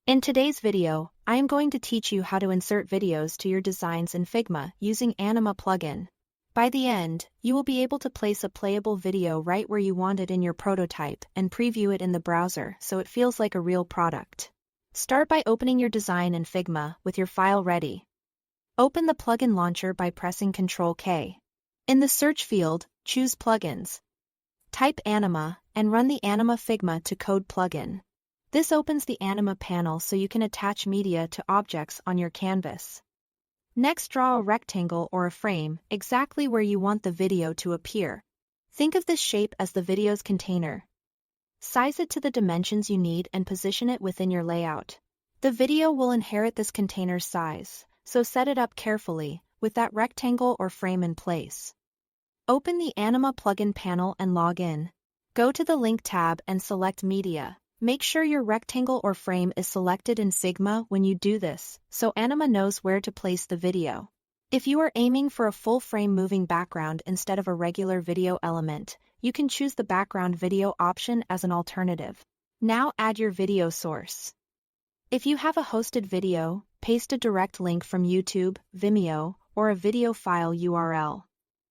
In today's video, I am going to teach you how to insert videos to your designs in Figma using Anima plugin. By the end, you will be able to place a playable video right where you want it in your prototype and preview it in the browser so it feels like a real product. Start by opening your design in Figma with your file ready. Open the plugin launcher by pressing Ctrl+K. In the search field, choose Plugins. Type Anima and run the Anima Figma to code plugin. This opens the Anima panel so you can attach media to objects on your canvas. Next, draw a rectangle or a frame exactly where you want the video to appear. Think of this shape as the video's container. Size it to the dimensions you need and position it within your layout. The video will inherit this container's size, so set it up carefully, with that rectangle or frame in place. Open the Anima plugin panel and log in. Go to the Link tab and select Media. Make sure your rectangle or frame is selected in Figma when you do this, so Anima knows where to place the video. If you are aiming for a full frame moving background instead of a regular video element, you can choose the background video option as an alternative. Now add your video source. If you have a hosted video, paste a direct link from YouTube, Vimeo, or a video file URL.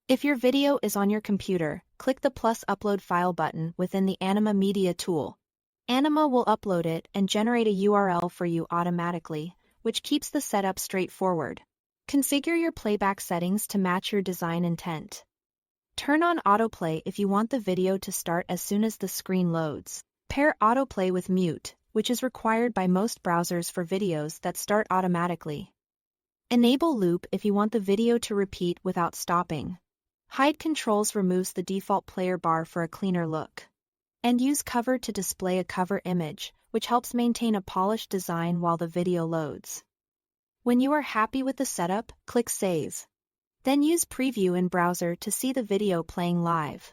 If your video is on your computer, click the plus upload file button within the Anima Media tool. Anima will upload it and generate a URL for you automatically, which keeps the setup straightforward. Configure your playback settings to match your design intent. Turn on autoplay if you want the video to start as soon as the screen loads. Pair autoplay with mute, which is required by most browsers for videos that start automatically. Enable loop if you want the video to repeat without stopping. Hide controls removes the default player bar for a cleaner look. And use cover to display a cover image, which helps maintain a polished design while the video loads. When you are happy with the setup, click Save. Then use Preview in browser to see the video playing live.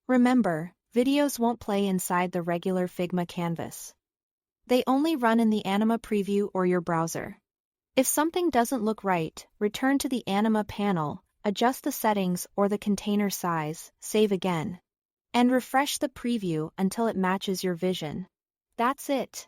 Remember, videos won't play inside the regular Figma canvas. They only run in the Anima preview or your browser. If something doesn't look right, return to the Anima panel, adjust the settings or the container size, save again. And refresh the preview until it matches your vision. That's it.